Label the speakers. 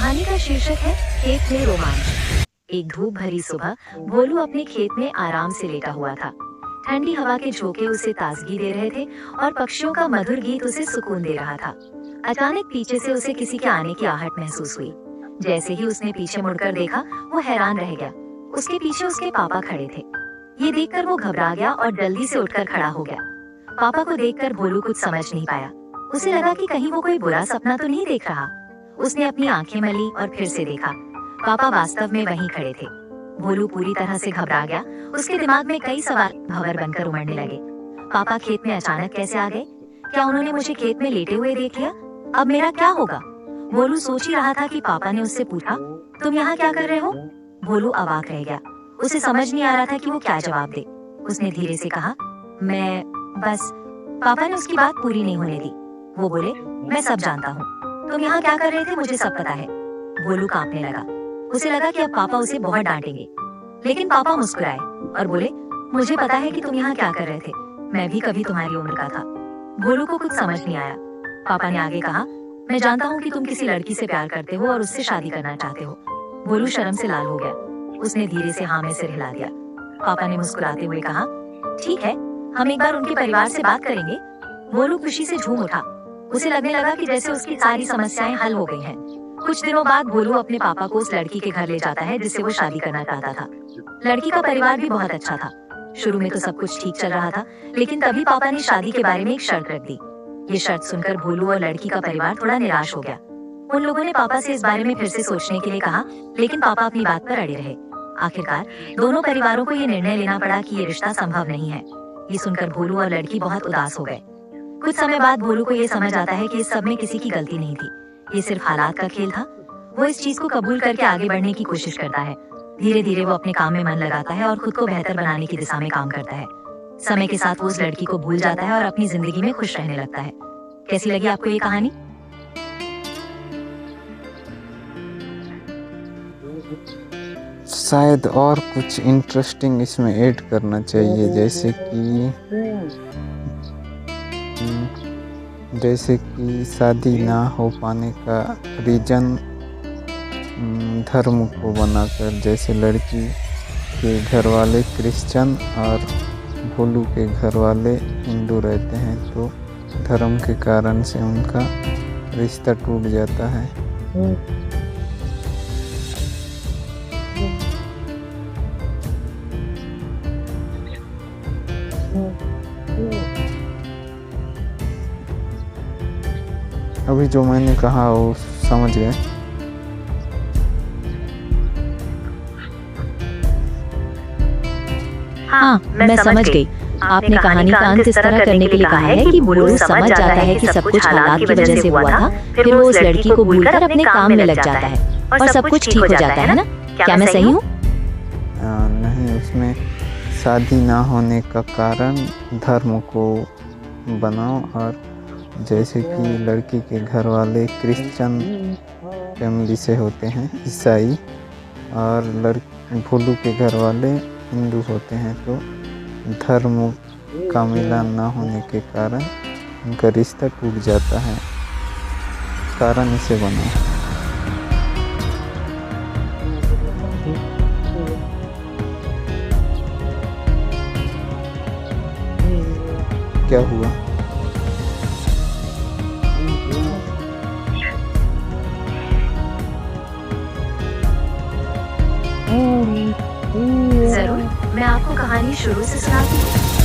Speaker 1: कहानी का शीर्षक है खेत में रोमांच। एक धूप भरी सुबह भोलू अपने खेत में आराम से लेटा हुआ था। ठंडी हवा के झोंके उसे ताजगी दे रहे थे और पक्षियों का मधुर गीत उसे सुकून दे रहा था। अचानक पीछे से उसे किसी के आने की आहट महसूस हुई। जैसे ही उसने पीछे मुड़कर देखा, वो हैरान रह गया। उसके पीछे उसके पापा खड़े थे। ये देखकर वो घबरा गया और जल्दी से उठकर खड़ा हो गया। पापा को देखकर भोलू कुछ समझ नहीं पाया। उसे लगा कि कहीं वो कोई बुरा सपना तो नहीं देख रहा। उसने अपनी आंखें मली और फिर से देखा। पापा वास्तव में वहीं खड़े थे। भोलू पूरी तरह से घबरा गया। उसके दिमाग में कई सवाल भंवर बनकर उमड़ने लगे। पापा खेत में अचानक कैसे आ गए? क्या उन्होंने मुझे खेत में लेटे हुए देख लिया? अब मेरा क्या होगा? भोलू सोच ही रहा था कि पापा ने उससे पूछा, तुम यहाँ क्या कर रहे हो? भोलू अवाक रह गया। उसे समझ नहीं आ रहा था कि वो क्या जवाब दे। उसने धीरे से कहा, मैं बस। पापा ने उसकी बात पूरी नहीं होने दी। वो बोले, मैं सब जानता हूँ। तुम यहाँ क्या कर रहे थे मुझे सब पता है। भोलू कांपने लगा। उसे लगा कि अब पापा उसे बहुत डांटेंगे। लेकिन पापा मुस्कुराए और बोले, मुझे पता है कि तुम यहाँ क्या कर रहे थे। मैं भी कभी तुम्हारी उम्र का था। भोलू को कुछ समझ नहीं आया। पापा ने आगे कहा, मैं जानता हूँ कि तुम किसी लड़की से प्यार करते हो और उससे शादी करना चाहते हो। भोलू शर्म से लाल हो गया। उसने धीरे से हाँ में सिर हिला दिया। पापा ने मुस्कुराते हुए कहा, ठीक है, हम एक बार उनके परिवार से बात करेंगे। भोलू खुशी से झूम उठा। उसे लगने लगा कि जैसे उसकी सारी समस्याएं हल हो गई हैं। कुछ दिनों बाद भोलू अपने पापा को उस लड़की के घर ले जाता है जिससे वो शादी करना चाहता था। लड़की का परिवार भी बहुत अच्छा था। शुरू में तो सब कुछ ठीक चल रहा था, लेकिन तभी पापा ने शादी के बारे में एक शर्त रख दी। ये शर्त सुनकर भोलू और लड़की का परिवार थोड़ा निराश हो गया। उन लोगों ने पापा से इस बारे में फिर से सोचने के लिए कहा, लेकिन पापा अपनी बात पर अड़े रहे। आखिरकार दोनों परिवारों को ये निर्णय लेना पड़ा कि ये रिश्ता संभव नहीं है। ये सुनकर भोलू और लड़की बहुत उदास हो गए। कुछ समय बाद भोलू को ये समझ आता है कि इस सब में किसी की गलती नहीं थी। ये सिर्फ हालात का खेल था। वो इस चीज को कबूल करके आगे बढ़ने की कोशिश करता है। धीरे धीरे वो अपने काम में मन लगाता है और खुद को बेहतर बनाने की दिशा में काम करता है। समय के साथ वो उस लड़की को भूल जाता है और अपनी जिंदगी में खुश रहने लगता है। कैसी लगी आपको ये कहानी?
Speaker 2: शायद और कुछ इंटरेस्टिंग इसमें ऐड करना चाहिए, जैसे कि शादी ना हो पाने का रीजन धर्म को बनाकर, जैसे लड़की के घर वाले क्रिश्चियन और भोलू के घर वाले हिंदू रहते हैं, तो धर्म के कारण से उनका रिश्ता टूट जाता है। अभी जो मैंने कहा वो समझ गए?
Speaker 1: हाँ, मैं समझ गई। आपने कहानी का अंत इस तरह करने के लिए कहा है कि भोलू समझ जाता है कि सब कुछ हालात की वजह से हुआ था, फिर वो उस लड़की को भूलकर अपने काम में लग जाता है और सब कुछ ठीक हो जाता है ना? क्या मैं सही हूँ?
Speaker 2: नहीं, उसमें शादी ना होने का कारण धर्म को बनाओ, और जैसे कि लड़की के घर वाले क्रिश्चियन फैमिली से होते हैं, ईसाई, और भोलू के घर वाले हिंदू होते हैं, तो धर्म का मिलान ना होने के कारण उनका रिश्ता टूट जाता है। कारण इसे बना। क्या हुआ?
Speaker 1: जरूर, मैं आपको कहानी शुरू से सुनाती हूँ।